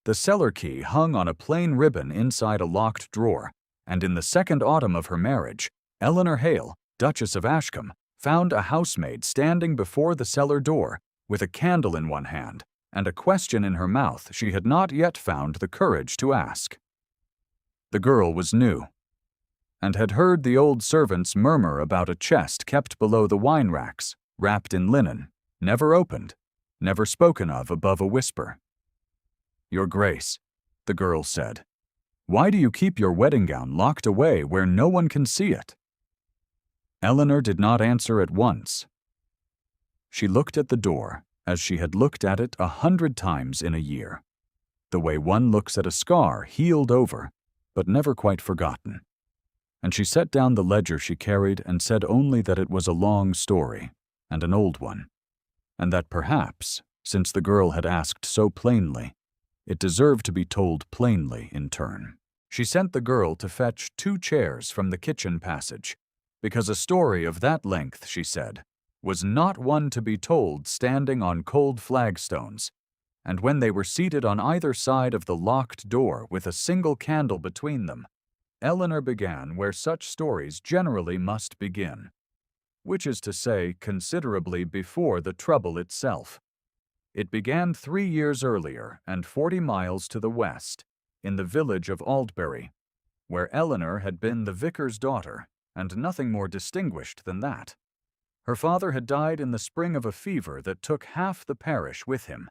The cellar key hung on a plain ribbon inside a locked drawer, and in the second autumn of her marriage, Eleanor Hale, Duchess of Ashcombe, found a housemaid standing before the cellar door with a candle in one hand and a question in her mouth she had not yet found the courage to ask. The girl was new, and had heard the old servants murmur about a chest kept below the wine racks, wrapped in linen, never opened, never spoken of above a whisper. "Your Grace," the girl said, "why do you keep your wedding gown locked away where no one can see it?" Eleanor did not answer at once. She looked at the door as she had looked at it 100 times in a year, the way one looks at a scar healed over, but never quite forgotten. And she set down the ledger she carried and said only that it was a long story, and an old one, and that perhaps, since the girl had asked so plainly, it deserved to be told plainly in turn. She sent the girl to fetch 2 chairs from the kitchen passage, because a story of that length, she said, was not one to be told standing on cold flagstones, and when they were seated on either side of the locked door with a single candle between them, Eleanor began where such stories generally must begin, which is to say considerably before the trouble itself. It began 3 years earlier and 40 miles to the west, in the village of Aldbury, where Eleanor had been the vicar's daughter, and nothing more distinguished than that. Her father had died in the spring of a fever that took half the parish with him,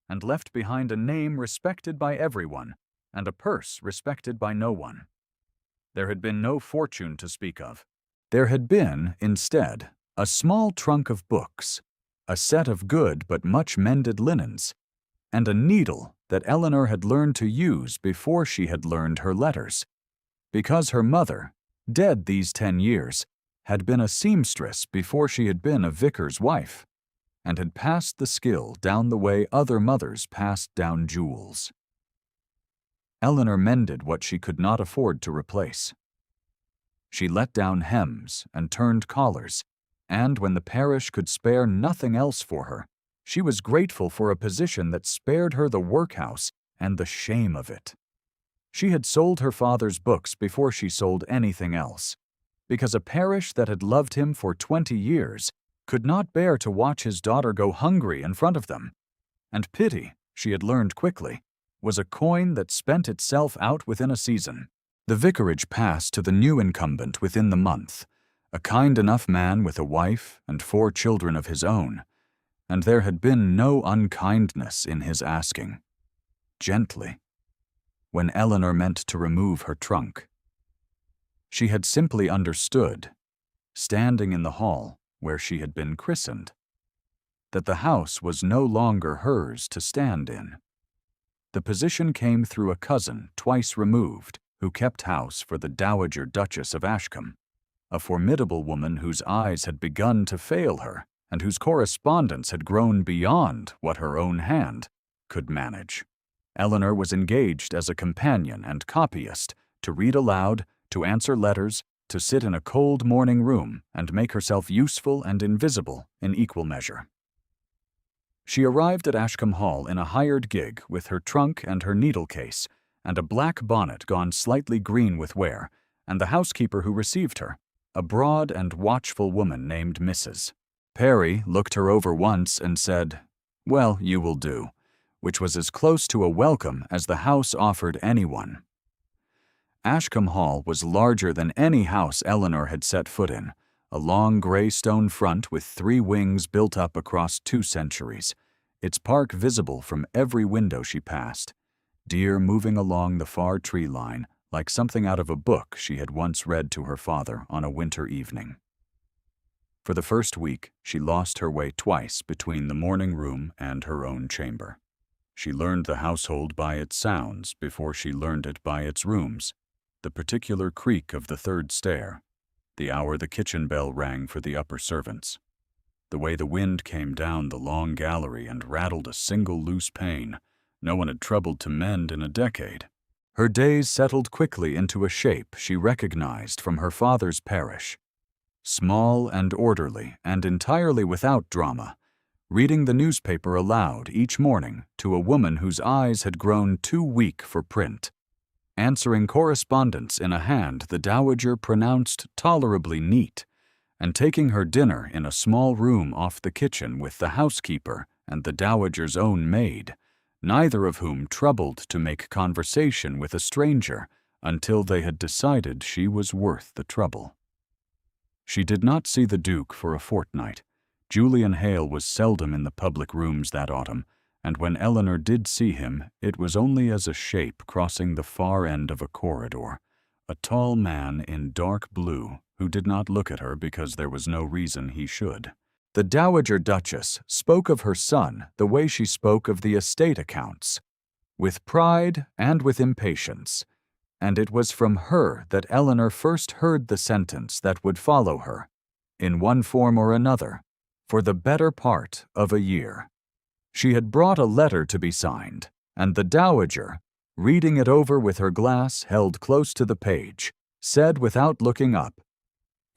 and left behind a name respected by everyone, and a purse respected by no one. There had been no fortune to speak of. There had been, instead, a small trunk of books, a set of good but much mended linens, and a needle that Eleanor had learned to use before she had learned her letters, because her mother, dead these 10 years, had been a seamstress before she had been a vicar's wife, and had passed the skill down the way other mothers passed down jewels. Eleanor mended what she could not afford to replace. She let down hems and turned collars, and when the parish could spare nothing else for her, she was grateful for a position that spared her the workhouse and the shame of it. She had sold her father's books before she sold anything else, because a parish that had loved him for 20 years could not bear to watch his daughter go hungry in front of them, and pity, she had learned quickly, was a coin that spent itself out within a season. The vicarage passed to the new incumbent within the month, a kind enough man with a wife and 4 children of his own, and there had been no unkindness in his asking. Gently, when Eleanor meant to remove her trunk. She had simply understood, standing in the hall where she had been christened, that the house was no longer hers to stand in. The position came through a cousin twice removed who kept house for the Dowager Duchess of Ashcombe, a formidable woman whose eyes had begun to fail her and whose correspondence had grown beyond what her own hand could manage. Eleanor was engaged as a companion and copyist to read aloud, to answer letters, to sit in a cold morning room and make herself useful and invisible in equal measure. She arrived at Ashcombe Hall in a hired gig with her trunk and her needle case, and a black bonnet gone slightly green with wear, and the housekeeper who received her, a broad and watchful woman named Mrs. Perry, looked her over once and said, "Well, you will do," which was as close to a welcome as the house offered anyone. Ashcombe Hall was larger than any house Eleanor had set foot in, a long gray stone front with 3 wings built up across 2 centuries, its park visible from every window she passed, deer moving along the far tree line like something out of a book she had once read to her father on a winter evening. For the first week, she lost her way twice between the morning room and her own chamber. She learned the household by its sounds before she learned it by its rooms, the particular creak of the 3rd stair, the hour the kitchen bell rang for the upper servants, the way the wind came down the long gallery and rattled a single loose pane no one had troubled to mend in a decade. Her days settled quickly into a shape she recognized from her father's parish, small and orderly and entirely without drama, reading the newspaper aloud each morning to a woman whose eyes had grown too weak for print, answering correspondence in a hand the dowager pronounced tolerably neat, and taking her dinner in a small room off the kitchen with the housekeeper and the dowager's own maid, neither of whom troubled to make conversation with a stranger until they had decided she was worth the trouble. She did not see the Duke for a fortnight. Julian Hale was seldom in the public rooms that autumn, and when Eleanor did see him, it was only as a shape crossing the far end of a corridor, a tall man in dark blue who did not look at her because there was no reason he should. The Dowager Duchess spoke of her son the way she spoke of the estate accounts, with pride and with impatience, and it was from her that Eleanor first heard the sentence that would follow her, in one form or another, for the better part of a year. She had brought a letter to be signed, and the Dowager, reading it over with her glass held close to the page, said without looking up,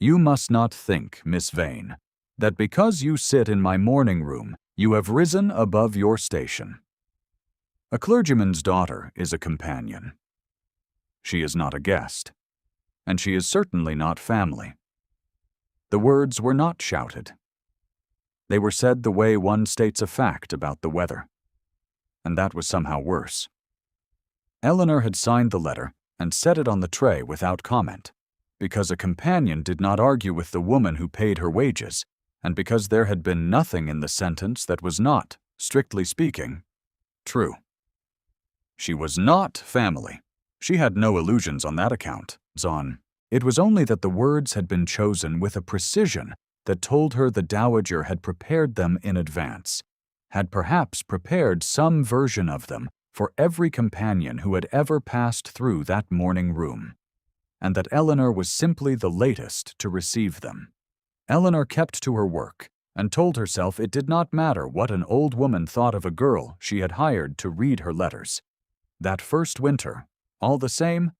"You must not think, Miss Vane, that because you sit in my morning room, you have risen above your station. A clergyman's daughter is a companion. She is not a guest, and she is certainly not family." The words were not shouted. They were said the way one states a fact about the weather, and that was somehow worse. Eleanor had signed the letter and set it on the tray without comment, because a companion did not argue with the woman who paid her wages, and because there had been nothing in the sentence that was not, strictly speaking, true. She was not family. She had no illusions on that account, It was only that the words had been chosen with a precision that told her the Dowager had prepared them in advance, had perhaps prepared some version of them for every companion who had ever passed through that morning room, and that Eleanor was simply the latest to receive them. Eleanor kept to her work and told herself it did not matter what an old woman thought of a girl she had hired to read her letters. That first winter, all the same,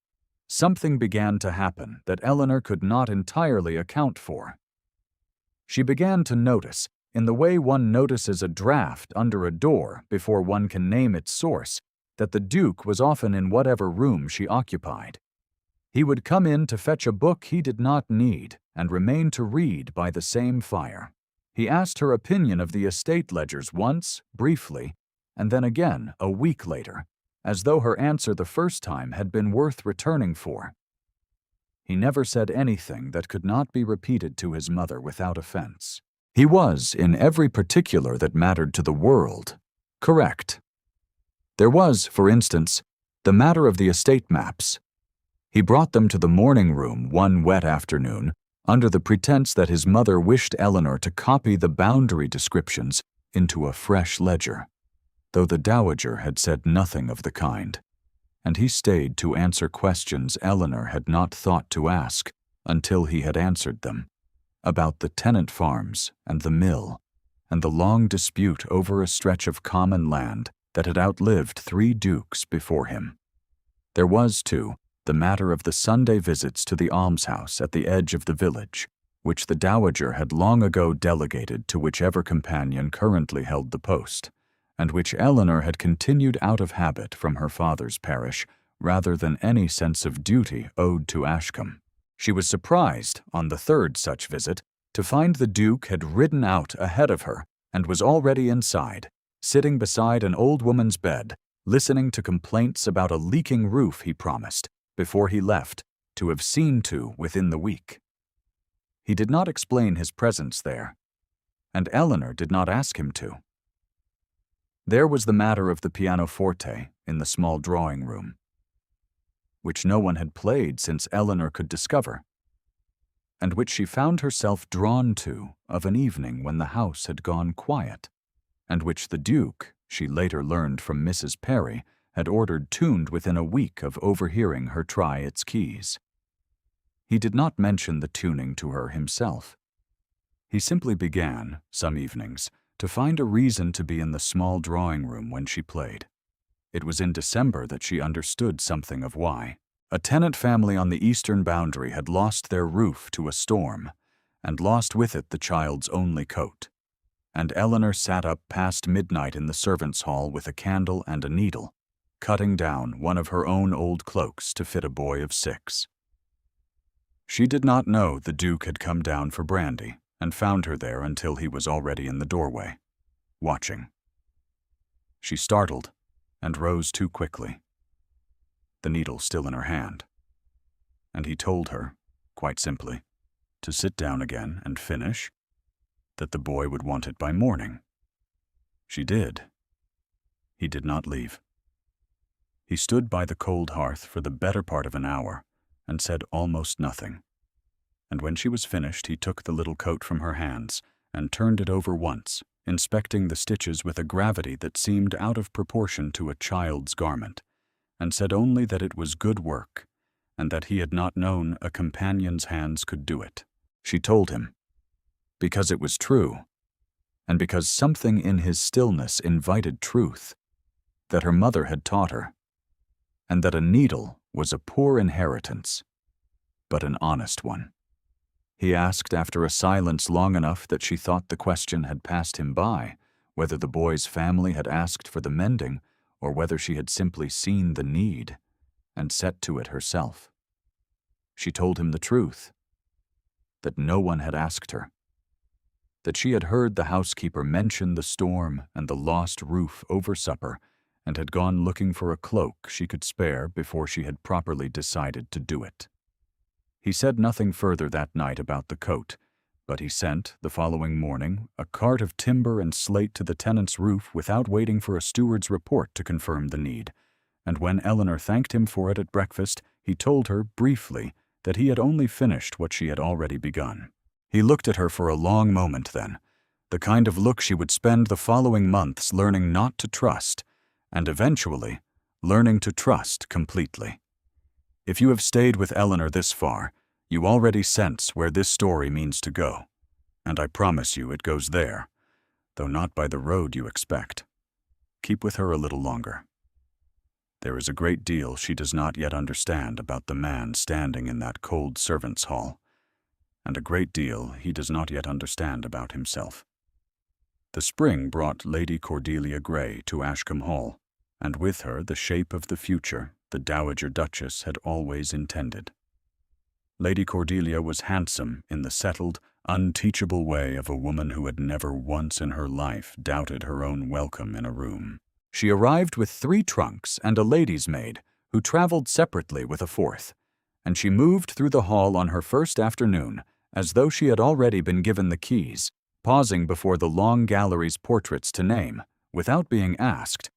something began to happen that Eleanor could not entirely account for. She began to notice, in the way one notices a draft under a door before one can name its source, that the Duke was often in whatever room she occupied. He would come in to fetch a book he did not need and remain to read by the same fire. He asked her opinion of the estate ledgers once, briefly, and then again a week later, as though her answer the first time had been worth returning for. He never said anything that could not be repeated to his mother without offense. He was, in every particular that mattered to the world, correct. There was, for instance, the matter of the estate maps. He brought them to the morning room one wet afternoon, under the pretense that his mother wished Eleanor to copy the boundary descriptions into a fresh ledger, though the Dowager had said nothing of the kind, and he stayed to answer questions Eleanor had not thought to ask until he had answered them, about the tenant farms and the mill, and the long dispute over a stretch of common land that had outlived 3 dukes before him. There was, too, the matter of the Sunday visits to the almshouse at the edge of the village, which the Dowager had long ago delegated to whichever companion currently held the post, and which Eleanor had continued out of habit from her father's parish rather than any sense of duty owed to Ashcombe. She was surprised, on the 3rd such visit, to find the Duke had ridden out ahead of her and was already inside, sitting beside an old woman's bed, listening to complaints about a leaking roof he promised, before he left, to have seen to within the week. He did not explain his presence there, and Eleanor did not ask him to. There was the matter of the pianoforte in the small drawing room, which no one had played since Eleanor could discover, and which she found herself drawn to of an evening when the house had gone quiet, and which the Duke, she later learned from Mrs. Perry, had ordered tuned within a week of overhearing her try its keys. He did not mention the tuning to her himself. He simply began, some evenings, to find a reason to be in the small drawing room when she played. It was in December that she understood something of why. A tenant family on the eastern boundary had lost their roof to a storm, and lost with it the child's only coat. and Eleanor sat up past midnight in the servants' hall with a candle and a needle, cutting down one of her own old cloaks to fit a boy of 6. She did not know the Duke had come down for brandy and found her there until he was already in the doorway, watching. She startled and rose too quickly, the needle still in her hand, and he told her, quite simply, to sit down again and finish, that the boy would want it by morning. She did. He did not leave. He stood by the cold hearth for the better part of an hour and said almost nothing. And when she was finished, he took the little coat from her hands and turned it over once, inspecting the stitches with a gravity that seemed out of proportion to a child's garment, and said only that it was good work, and that he had not known a companion's hands could do it. She told him, because it was true, and because something in his stillness invited truth, that her mother had taught her, and that a needle was a poor inheritance, but an honest one. He asked after a silence long enough that she thought the question had passed him by, whether the boy's family had asked for the mending, or whether she had simply seen the need and set to it herself. She told him the truth, that no one had asked her, that she had heard the housekeeper mention the storm and the lost roof over supper, and had gone looking for a cloak she could spare before she had properly decided to do it. He said nothing further that night about the coat, but he sent, the following morning, a cart of timber and slate to the tenant's roof without waiting for a steward's report to confirm the need, and when Eleanor thanked him for it at breakfast, he told her, briefly, that he had only finished what she had already begun. He looked at her for a long moment then, the kind of look she would spend the following months learning not to trust, and eventually learning to trust completely. If you have stayed with Eleanor this far, you already sense where this story means to go, and I promise you it goes there, though not by the road you expect. Keep with her a little longer. There is a great deal she does not yet understand about the man standing in that cold servants' hall, and a great deal he does not yet understand about himself. The spring brought Lady Cordelia Grey to Ashcombe Hall, and with her the shape of the future the Dowager Duchess had always intended. Lady Cordelia was handsome in the settled, unteachable way of a woman who had never once in her life doubted her own welcome in a room. She arrived with 3 trunks and a lady's maid, who traveled separately with a 4th, and she moved through the hall on her first afternoon as though she had already been given the keys, pausing before the long gallery's portraits to name, without being asked,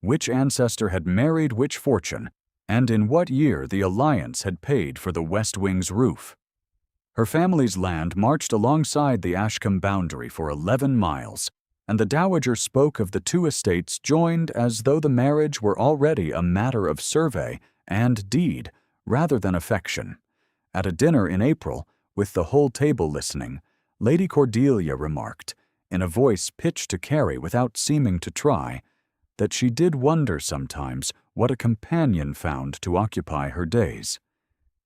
which ancestor had married which fortune, and in what year the alliance had paid for the West Wing's roof. Her family's land marched alongside the Ashcombe boundary for 11 miles, and the Dowager spoke of the 2 estates joined as though the marriage were already a matter of survey and deed rather than affection. At a dinner in April, with the whole table listening, Lady Cordelia remarked, in a voice pitched to Carrie without seeming to try, that she did wonder sometimes what a companion found to occupy her days,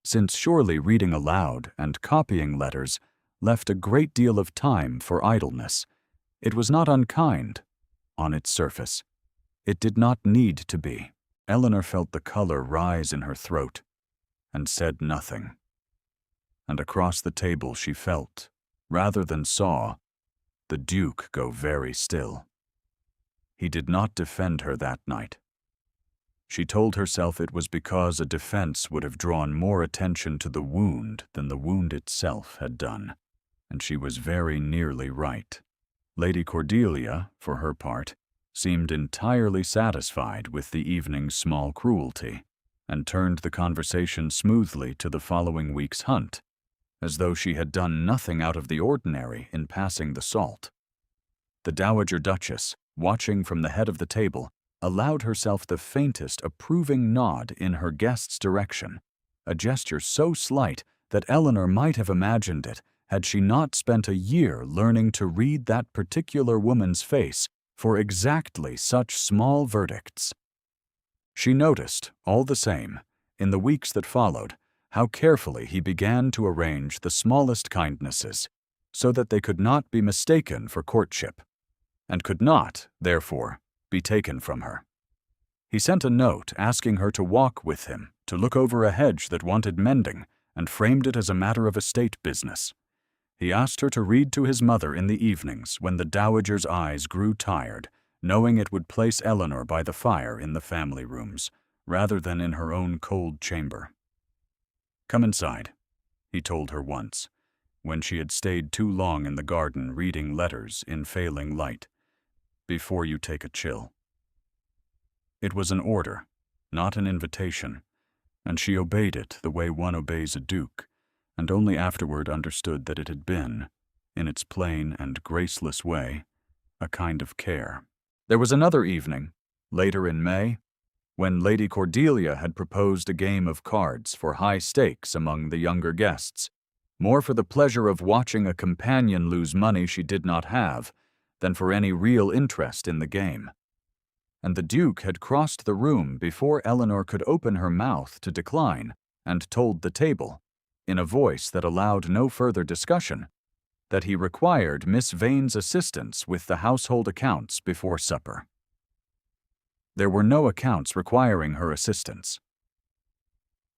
since surely reading aloud and copying letters left a great deal of time for idleness. It was not unkind, on its surface. It did not need to be. Eleanor felt the color rise in her throat, and said nothing. And across the table she felt, rather than saw, the Duke go very still. He did not defend her that night. She told herself it was because a defense would have drawn more attention to the wound than the wound itself had done, and she was very nearly right. Lady Cordelia, for her part, seemed entirely satisfied with the evening's small cruelty, and turned the conversation smoothly to the following week's hunt, as though she had done nothing out of the ordinary in passing the salt. The Dowager Duchess, watching from the head of the table, allowed herself the faintest approving nod in her guest's direction, a gesture so slight that Eleanor might have imagined it had she not spent a year learning to read that particular woman's face for exactly such small verdicts. She noticed, all the same, in the weeks that followed, how carefully he began to arrange the smallest kindnesses, so that they could not be mistaken for courtship. and could not, therefore, be taken from her. He sent a note asking her to walk with him, to look over a hedge that wanted mending, and framed it as a matter of estate business. He asked her to read to his mother in the evenings when the dowager's eyes grew tired, knowing it would place Eleanor by the fire in the family rooms, rather than in her own cold chamber. "Come inside," he told her once, when she had stayed too long in the garden reading letters in failing light, "before you take a chill." It was an order, not an invitation, and she obeyed it the way one obeys a duke, and only afterward understood that it had been, in its plain and graceless way, a kind of care. There was another evening, later in May, when Lady Cordelia had proposed a game of cards for high stakes among the younger guests, more for the pleasure of watching a companion lose money she did not have than for any real interest in the game. And the Duke had crossed the room before Eleanor could open her mouth to decline, and told the table, in a voice that allowed no further discussion, that he required Miss Vane's assistance with the household accounts before supper. There were no accounts requiring her assistance.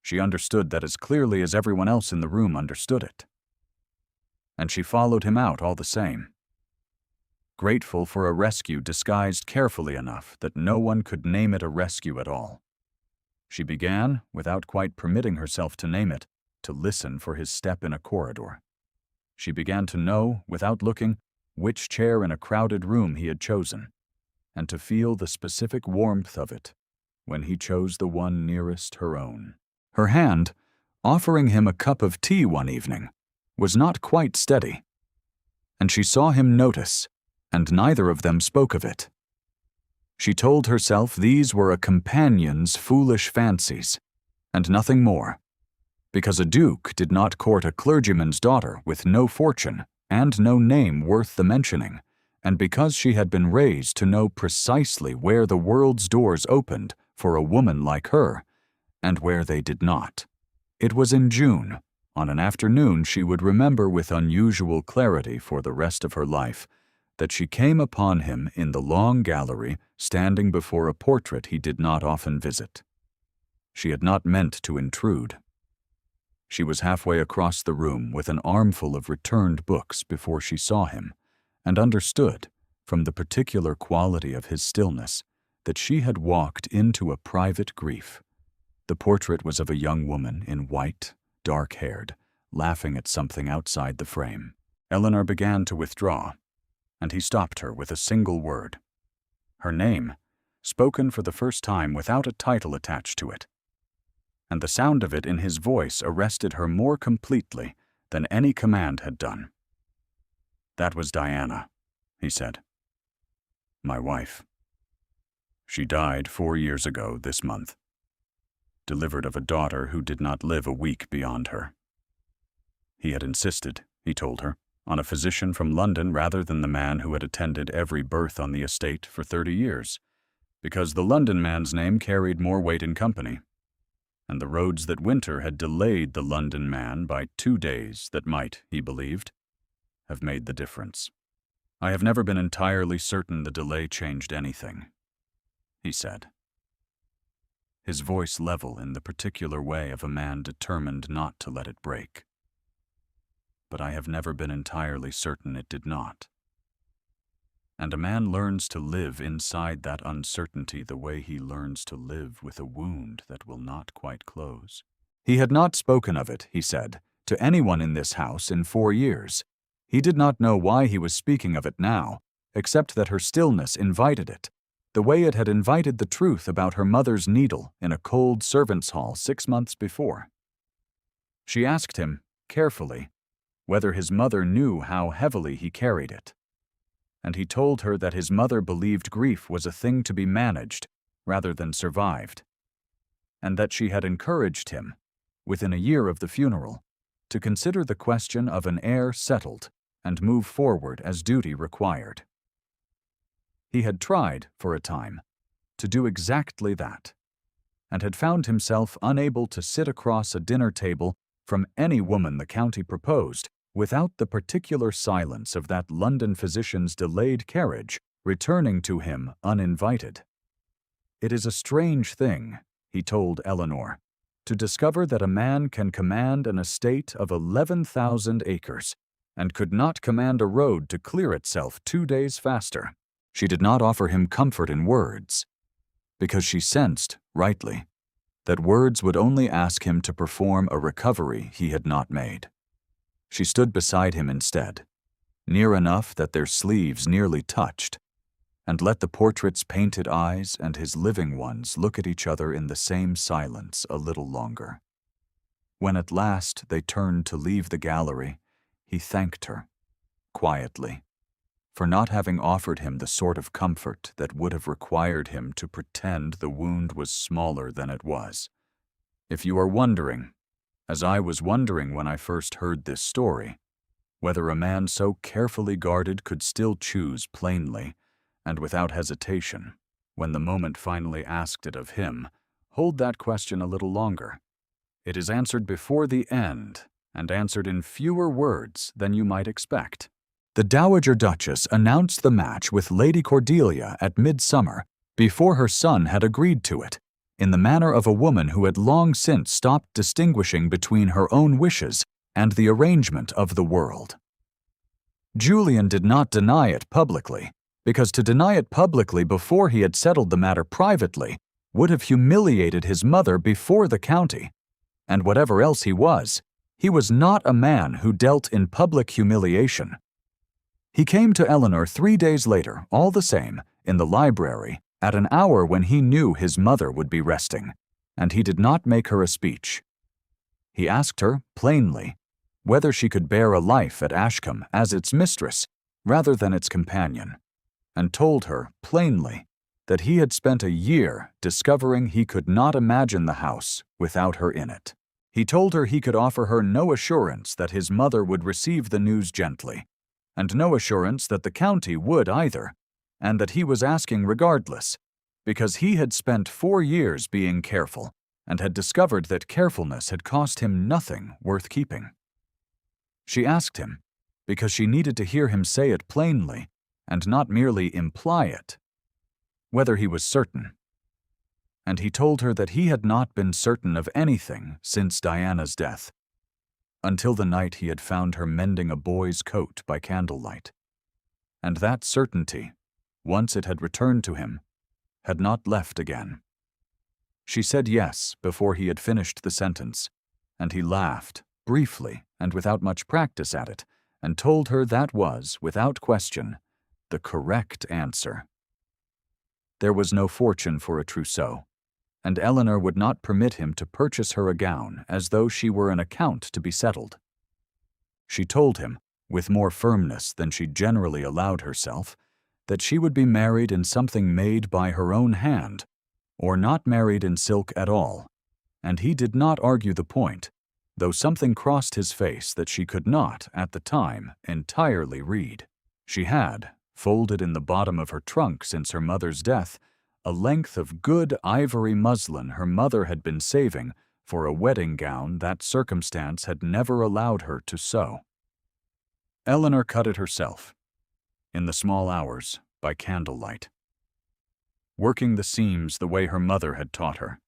She understood that as clearly as everyone else in the room understood it. And she followed him out all the same, grateful for a rescue disguised carefully enough that no one could name it a rescue at all. She began, without quite permitting herself to name it, to listen for his step in a corridor. She began to know, without looking, which chair in a crowded room he had chosen, and to feel the specific warmth of it when he chose the one nearest her own. Her hand, offering him a cup of tea one evening, was not quite steady, and she saw him notice, and neither of them spoke of it. She told herself these were a companion's foolish fancies, and nothing more, because a duke did not court a clergyman's daughter with no fortune and no name worth the mentioning, and because she had been raised to know precisely where the world's doors opened for a woman like her, and where they did not. It was in June, on an afternoon she would remember with unusual clarity for the rest of her life, that she came upon him in the long gallery standing before a portrait he did not often visit. She had not meant to intrude. She was halfway across the room with an armful of returned books before she saw him, and understood, from the particular quality of his stillness, that she had walked into a private grief. The portrait was of a young woman in white, dark-haired, laughing at something outside the frame. Eleanor began to withdraw, and he stopped her with a single word. Her name, spoken for the first time without a title attached to it. And the sound of it in his voice arrested her more completely than any command had done. "That was Diana," he said. "My wife. She died 4 years ago this month, delivered of a daughter who did not live a week beyond her." He had insisted, he told her, on a physician from London rather than the man who had attended every birth on the estate for 30 years, because the London man's name carried more weight in company, and the roads that winter had delayed the London man by 2 days that might, he believed, have made the difference. "I have never been entirely certain the delay changed anything," he said, his voice level in the particular way of a man determined not to let it break. "But I have never been entirely certain it did not. And a man learns to live inside that uncertainty the way he learns to live with a wound that will not quite close." He had not spoken of it, he said, to anyone in this house in 4 years. He did not know why he was speaking of it now, except that her stillness invited it, the way it had invited the truth about her mother's needle in a cold servants' hall 6 months before. She asked him, carefully, whether his mother knew how heavily he carried it. And he told her that his mother believed grief was a thing to be managed rather than survived, and that she had encouraged him, within a year of the funeral, to consider the question of an heir settled and move forward as duty required. He had tried, for a time, to do exactly that, and had found himself unable to sit across a dinner table from any woman the county proposed without the particular silence of that London physician's delayed carriage returning to him uninvited. "It is a strange thing," he told Eleanor, "to discover that a man can command an estate of 11,000 acres and could not command a road to clear itself 2 days faster." She did not offer him comfort in words, because she sensed, rightly, that words would only ask him to perform a recovery he had not made. She stood beside him instead, near enough that their sleeves nearly touched, and let the portrait's painted eyes and his living ones look at each other in the same silence a little longer. When at last they turned to leave the gallery, he thanked her, quietly, for not having offered him the sort of comfort that would have required him to pretend the wound was smaller than it was. If you are wondering, as I was wondering when I first heard this story, whether a man so carefully guarded could still choose plainly and without hesitation, when the moment finally asked it of him, hold that question a little longer. It is answered before the end, and answered in fewer words than you might expect. The Dowager Duchess announced the match with Lady Cordelia at midsummer before her son had agreed to it, in the manner of a woman who had long since stopped distinguishing between her own wishes and the arrangement of the world. Julian did not deny it publicly, because to deny it publicly before he had settled the matter privately would have humiliated his mother before the county, and whatever else he was not a man who dealt in public humiliation. He came to Eleanor 3 days later, all the same, in the library, at an hour when he knew his mother would be resting, and he did not make her a speech. He asked her, plainly, whether she could bear a life at Ashcombe as its mistress rather than its companion, and told her, plainly, that he had spent a year discovering he could not imagine the house without her in it. He told her he could offer her no assurance that his mother would receive the news gently, and no assurance that the county would either, and that he was asking regardless, because he had spent 4 years being careful, and had discovered that carefulness had cost him nothing worth keeping. She asked him, because she needed to hear him say it plainly, and not merely imply it, whether he was certain. And he told her that he had not been certain of anything since Diana's death, until the night he had found her mending a boy's coat by candlelight. And that certainty, once it had returned to him, had not left again. She said yes before he had finished the sentence, and he laughed, briefly and without much practice at it, and told her that was, without question, the correct answer. There was no fortune for a trousseau, and Eleanor would not permit him to purchase her a gown as though she were an account to be settled. She told him, with more firmness than she generally allowed herself, that she would be married in something made by her own hand, or not married in silk at all, and he did not argue the point, though something crossed his face that she could not, at the time, entirely read. She had, folded in the bottom of her trunk since her mother's death, a length of good ivory muslin her mother had been saving for a wedding gown that circumstance had never allowed her to sew. Eleanor cut it herself, in the small hours, by candlelight, working the seams the way her mother had taught her,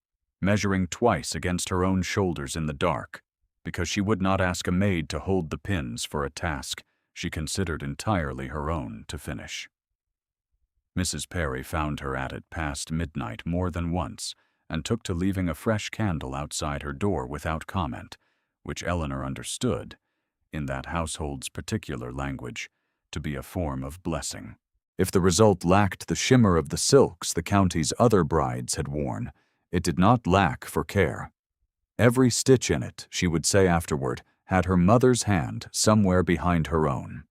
measuring twice against her own shoulders in the dark, because she would not ask a maid to hold the pins for a task she considered entirely her own to finish. Mrs. Perry found her at it past midnight more than once, and took to leaving a fresh candle outside her door without comment, which Eleanor understood, in that household's particular language, to be a form of blessing. If the result lacked the shimmer of the silks the county's other brides had worn, it did not lack for care. Every stitch in it, she would say afterward, had her mother's hand somewhere behind her own.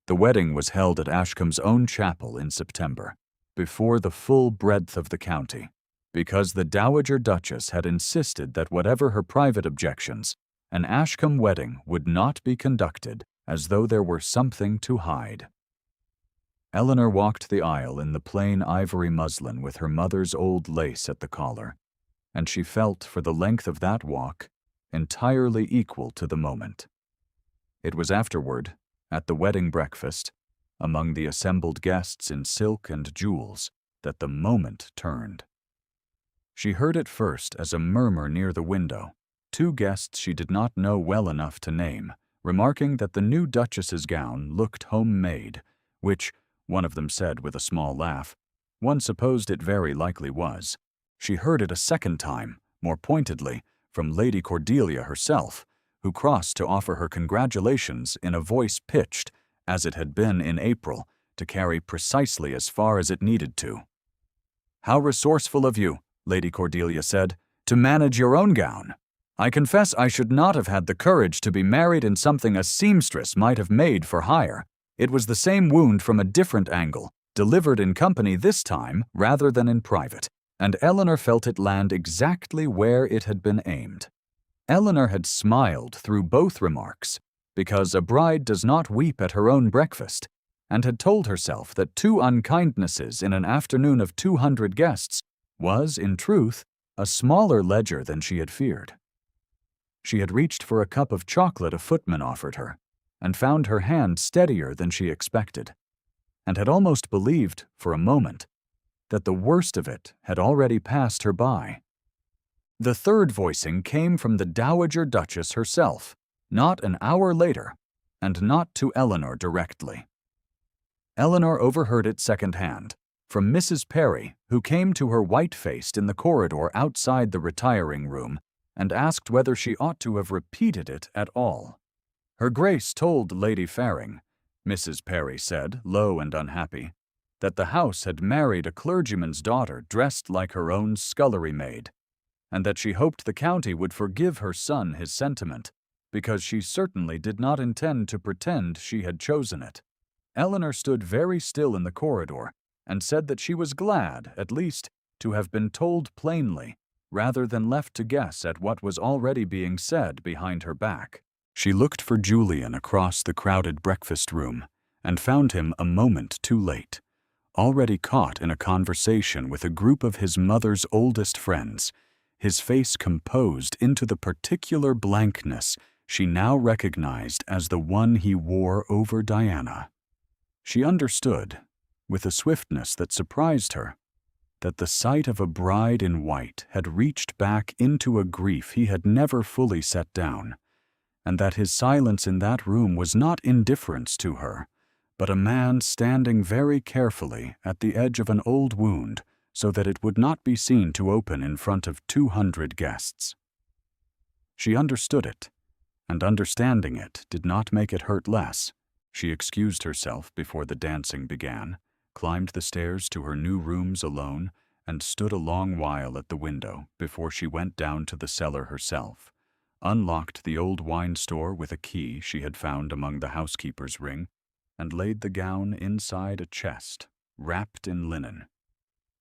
The wedding was held at Ashcombe's own chapel in September, before the full breadth of the county, because the Dowager Duchess had insisted that whatever her private objections, an Ashcombe wedding would not be conducted as though there were something to hide. Eleanor walked the aisle in the plain ivory muslin with her mother's old lace at the collar, and she felt for the length of that walk entirely equal to the moment. It was afterward, at the wedding breakfast, among the assembled guests in silk and jewels, that the moment turned. She heard it first as a murmur near the window, two guests she did not know well enough to name, remarking that the new Duchess's gown looked homemade, which, one of them said with a small laugh, one supposed it very likely was. She heard it a second time, more pointedly, from Lady Cordelia herself, who crossed to offer her congratulations in a voice pitched, as it had been in April, to carry precisely as far as it needed to. "How resourceful of you," Lady Cordelia said, "to manage your own gown. I confess I should not have had the courage to be married in something a seamstress might have made for hire. It was the same wound from a different angle, delivered in company this time rather than in private, and Eleanor felt it land exactly where it had been aimed." Eleanor had smiled through both remarks, because a bride does not weep at her own breakfast, and had told herself that 2 unkindnesses in an afternoon of 200 guests was, in truth, a smaller ledger than she had feared. She had reached for a cup of chocolate a footman offered her, and found her hand steadier than she expected, and had almost believed, for a moment, that the worst of it had already passed her by. The third voicing came from the Dowager Duchess herself, not an hour later, and not to Eleanor directly. Eleanor overheard it second-hand, from Mrs. Perry, who came to her white-faced in the corridor outside the retiring room, and asked whether she ought to have repeated it at all. Her Grace told Lady Faring, Mrs. Perry said, low and unhappy, that the house had married a clergyman's daughter dressed like her own scullery maid, and that she hoped the county would forgive her son his sentiment, because she certainly did not intend to pretend she had chosen it. Eleanor stood very still in the corridor, and said that she was glad, at least, to have been told plainly, rather than left to guess at what was already being said behind her back. She looked for Julian across the crowded breakfast room, and found him a moment too late, already caught in a conversation with a group of his mother's oldest friends, his face composed into the particular blankness she now recognized as the one he wore over Diana. She understood, with a swiftness that surprised her, that the sight of a bride in white had reached back into a grief he had never fully set down, and that his silence in that room was not indifference to her, but a man standing very carefully at the edge of an old wound so that it would not be seen to open in front of 200 guests. She understood it, and understanding it did not make it hurt less. She excused herself before the dancing began, climbed the stairs to her new rooms alone, and stood a long while at the window before she went down to the cellar herself, unlocked the old wine store with a key she had found among the housekeeper's ring, and laid the gown inside a chest, wrapped in linen,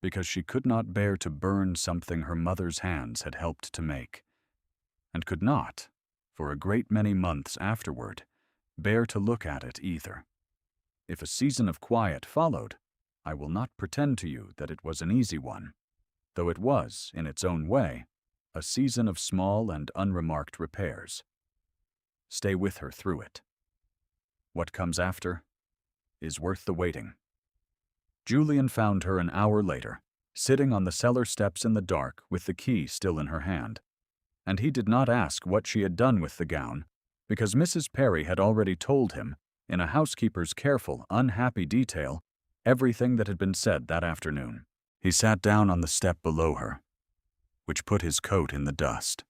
because she could not bear to burn something her mother's hands had helped to make, and could not, for a great many months afterward, bear to look at it either. If a season of quiet followed, I will not pretend to you that it was an easy one, though it was, in its own way, a season of small and unremarked repairs. Stay with her through it. What comes after is worth the waiting. Julian found her an hour later, sitting on the cellar steps in the dark with the key still in her hand, and he did not ask what she had done with the gown, because Mrs. Perry had already told him, in a housekeeper's careful, unhappy detail, everything that had been said that afternoon. He sat down on the step below her, which put his coat in the dust,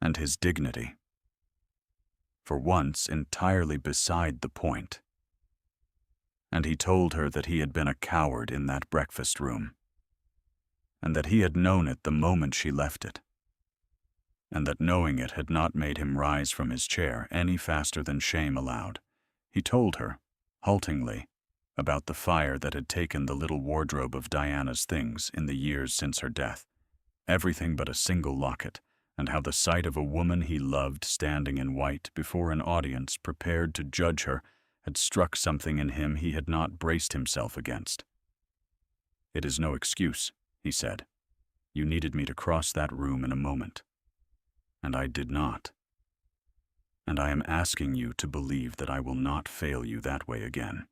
and his dignity, for once entirely beside the point. And he told her that he had been a coward in that breakfast room, and that he had known it the moment she left it, and that knowing it had not made him rise from his chair any faster than shame allowed. He told her, haltingly, about the fire that had taken the little wardrobe of Diana's things in the years since her death, everything but a single locket, and how the sight of a woman he loved standing in white before an audience prepared to judge her had struck something in him he had not braced himself against. "It is no excuse," he said. "You needed me to cross that room in a moment, and I did not. and I am asking you to believe that I will not fail you that way again.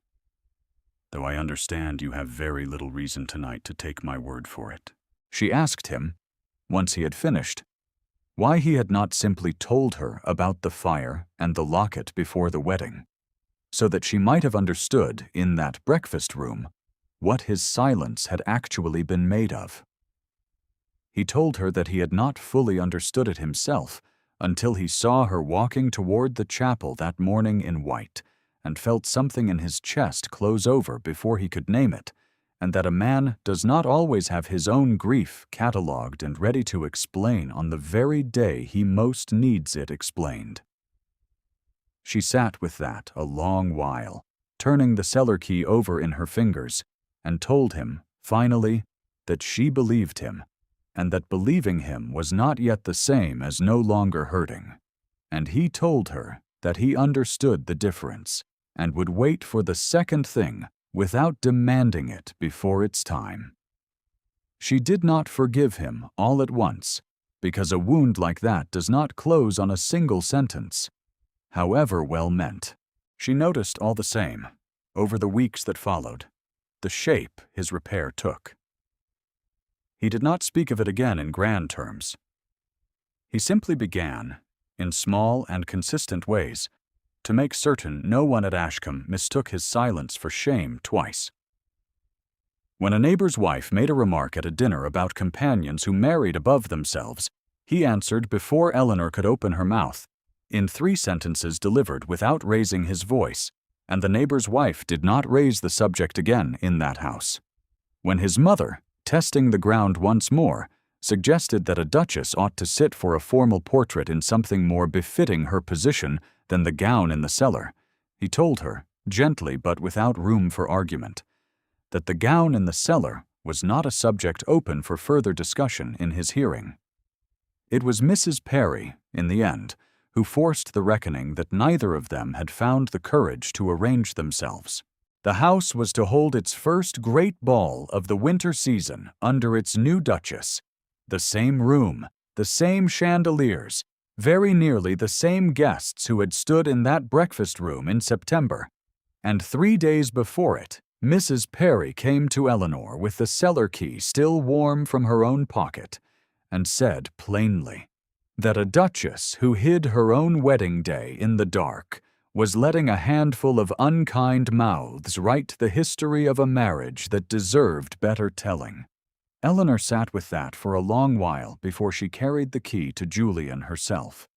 Though I understand you have very little reason tonight to take my word for it." She asked him, once he had finished, why he had not simply told her about the fire and the locket before the wedding, so that she might have understood in that breakfast room what his silence had actually been made of. He told her that he had not fully understood it himself until he saw her walking toward the chapel that morning in white, and felt something in his chest close over before he could name it, and that a man does not always have his own grief catalogued and ready to explain on the very day he most needs it explained. She sat with that a long while, turning the cellar key over in her fingers, and told him, finally, that she believed him, and that believing him was not yet the same as no longer hurting. And he told her that he understood the difference, and would wait for the second thing without demanding it before its time. She did not forgive him all at once, because a wound like that does not close on a single sentence, however well meant. She noticed all the same, over the weeks that followed, the shape his repair took. He did not speak of it again in grand terms. He simply began, in small and consistent ways, to make certain no one at Ashcombe mistook his silence for shame twice. When a neighbor's wife made a remark at a dinner about companions who married above themselves, he answered before Eleanor could open her mouth, in 3 sentences delivered without raising his voice, and the neighbor's wife did not raise the subject again in that house. When his mother, testing the ground once more, suggested that a duchess ought to sit for a formal portrait in something more befitting her position than the gown in the cellar, he told her, gently but without room for argument, that the gown in the cellar was not a subject open for further discussion in his hearing. It was Mrs. Perry, in the end, who forced the reckoning that neither of them had found the courage to arrange themselves. The house was to hold its first great ball of the winter season under its new duchess. The same room, the same chandeliers, very nearly the same guests who had stood in that breakfast room in September. And 3 days before it, Mrs. Perry came to Eleanor with the cellar key still warm from her own pocket, and said plainly that a duchess who hid her own wedding day in the dark was letting a handful of unkind mouths write the history of a marriage that deserved better telling. Eleanor sat with that for a long while before she carried the key to Julian herself.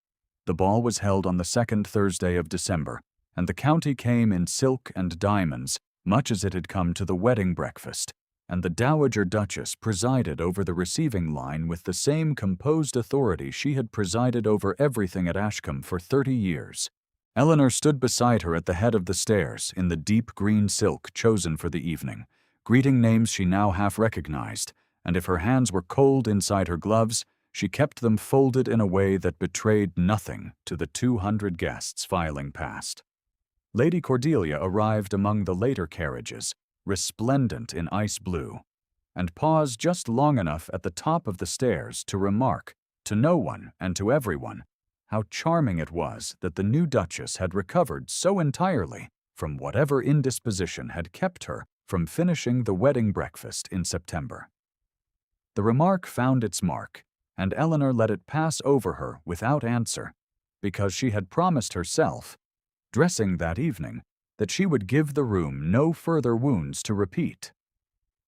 The ball was held on the 2nd Thursday of December, and the county came in silk and diamonds, much as it had come to the wedding breakfast, and the Dowager Duchess presided over the receiving line with the same composed authority she had presided over everything at Ashcombe for 30 years. Eleanor stood beside her at the head of the stairs in the deep green silk chosen for the evening, greeting names she now half recognized, and if her hands were cold inside her gloves, she kept them folded in a way that betrayed nothing to the 200 guests filing past. Lady Cordelia arrived among the later carriages, resplendent in ice blue, and paused just long enough at the top of the stairs to remark, to no one and to everyone, how charming it was that the new duchess had recovered so entirely from whatever indisposition had kept her from finishing the wedding breakfast in September. The remark found its mark, and Eleanor let it pass over her without answer, because she had promised herself, dressing that evening, that she would give the room no further wounds to repeat.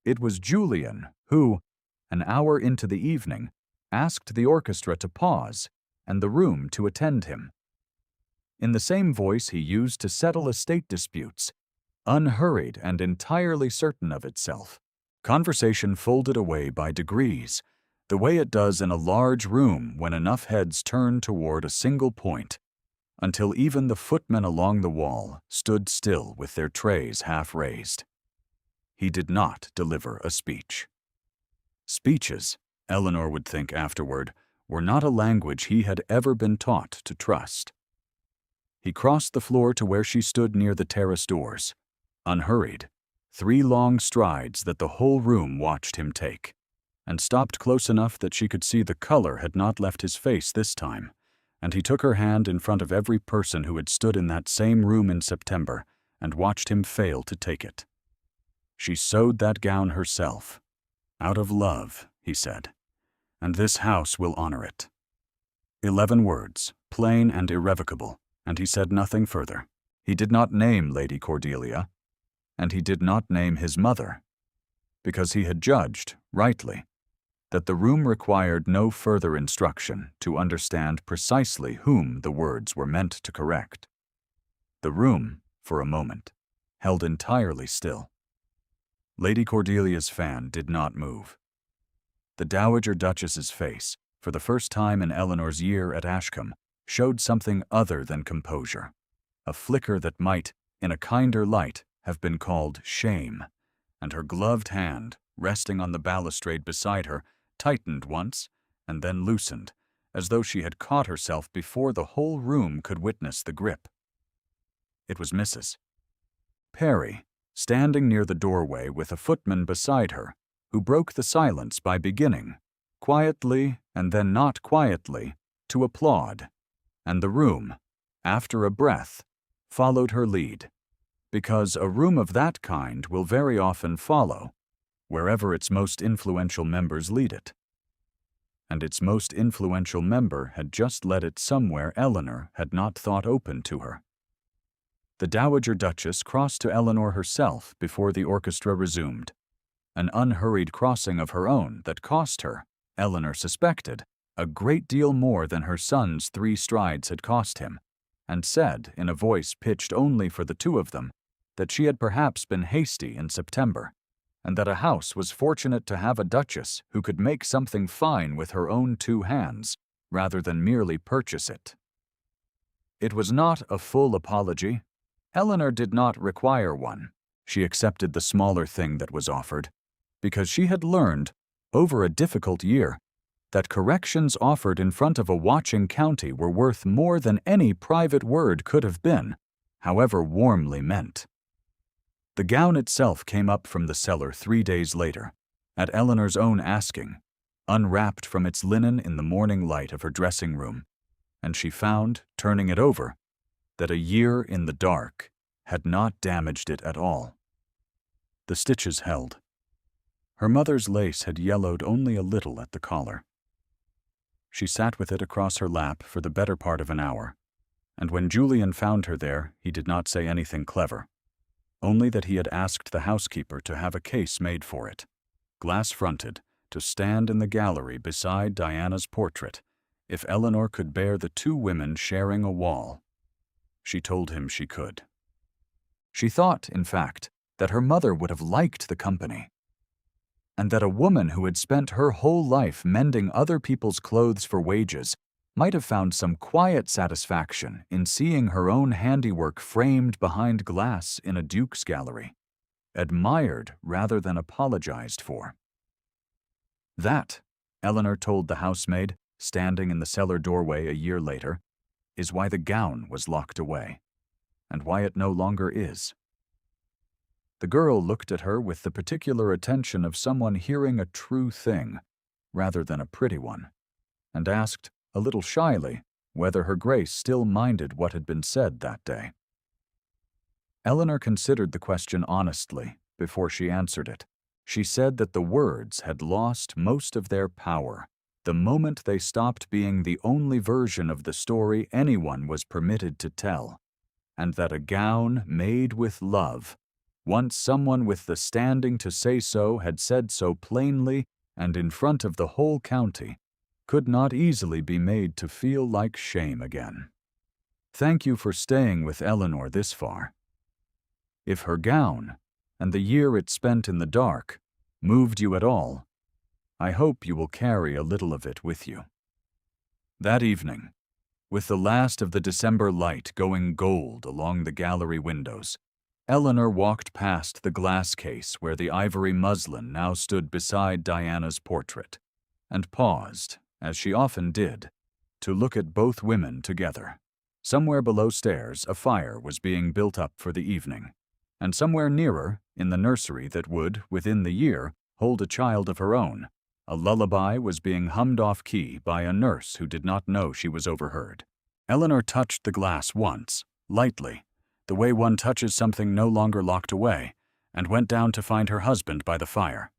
It was Julian who, an hour into the evening, asked the orchestra to pause and the room to attend him. In the same voice he used to settle estate disputes, unhurried and entirely certain of itself, conversation folded away by degrees, the way it does in a large room when enough heads turn toward a single point, until even the footmen along the wall stood still with their trays half raised. He did not deliver a speech. Speeches, Eleanor would think afterward, were not a language he had ever been taught to trust. He crossed the floor to where she stood near the terrace doors, unhurried, 3 long strides that the whole room watched him take, and stopped close enough that she could see the color had not left his face this time, and he took her hand in front of every person who had stood in that same room in September and watched him fail to take it. She sewed that gown herself. Out of love, he said, and this house will honor it. 11 words, plain and irrevocable, and he said nothing further. He did not name Lady Cordelia, and he did not name his mother, because he had judged, rightly, that the room required no further instruction to understand precisely whom the words were meant to correct. The room, for a moment, held entirely still. Lady Cordelia's fan did not move. The Dowager Duchess's face, for the first time in Eleanor's year at Ashcombe, showed something other than composure, a flicker that might, in a kinder light, have been called shame, and her gloved hand, resting on the balustrade beside her, tightened once and then loosened, as though she had caught herself before the whole room could witness the grip. It was Mrs. Perry, standing near the doorway with a footman beside her, who broke the silence by beginning, quietly and then not quietly, to applaud, and the room, after a breath, followed her lead, because a room of that kind will very often follow, wherever its most influential members lead it. And its most influential member had just led it somewhere Eleanor had not thought open to her. The Dowager Duchess crossed to Eleanor herself before the orchestra resumed, an unhurried crossing of her own that cost her, Eleanor suspected, a great deal more than her son's 3 strides had cost him, and said, in a voice pitched only for the two of them, that she had perhaps been hasty in September, and that a house was fortunate to have a duchess who could make something fine with her own 2 hands, rather than merely purchase it. It was not a full apology. Eleanor did not require one. She accepted the smaller thing that was offered, because she had learned, over a difficult year, that corrections offered in front of a watching county were worth more than any private word could have been, however warmly meant. The gown itself came up from the cellar 3 days later, at Eleanor's own asking, unwrapped from its linen in the morning light of her dressing room, and she found, turning it over, that a year in the dark had not damaged it at all. The stitches held. Her mother's lace had yellowed only a little at the collar. She sat with it across her lap for the better part of an hour, and when Julian found her there, he did not say anything clever, only that he had asked the housekeeper to have a case made for it, glass-fronted, to stand in the gallery beside Diana's portrait, if Eleanor could bear the 2 women sharing a wall. She told him she could. She thought, in fact, that her mother would have liked the company, and that a woman who had spent her whole life mending other people's clothes for wages might have found some quiet satisfaction in seeing her own handiwork framed behind glass in a duke's gallery, admired rather than apologized for. That, Eleanor told the housemaid, standing in the cellar doorway a year later, is why the gown was locked away, and why it no longer is. The girl looked at her with the particular attention of someone hearing a true thing, rather than a pretty one, and asked, a little shyly, whether her grace still minded what had been said that day. Eleanor considered the question honestly before she answered it. She said that the words had lost most of their power the moment they stopped being the only version of the story anyone was permitted to tell, and that a gown made with love, once someone with the standing to say so had said so plainly and in front of the whole county, could not easily be made to feel like shame again. Thank you for staying with Eleanor this far. If her gown, and the year it spent in the dark, moved you at all, I hope you will carry a little of it with you. That evening, with the last of the December light going gold along the gallery windows, Eleanor walked past the glass case where the ivory muslin now stood beside Diana's portrait, and paused, as she often did, to look at both women together. Somewhere below stairs a fire was being built up for the evening, and somewhere nearer, in the nursery that would, within the year, hold a child of her own, a lullaby was being hummed off-key by a nurse who did not know she was overheard. Eleanor touched the glass once, lightly, the way one touches something no longer locked away, and went down to find her husband by the fire.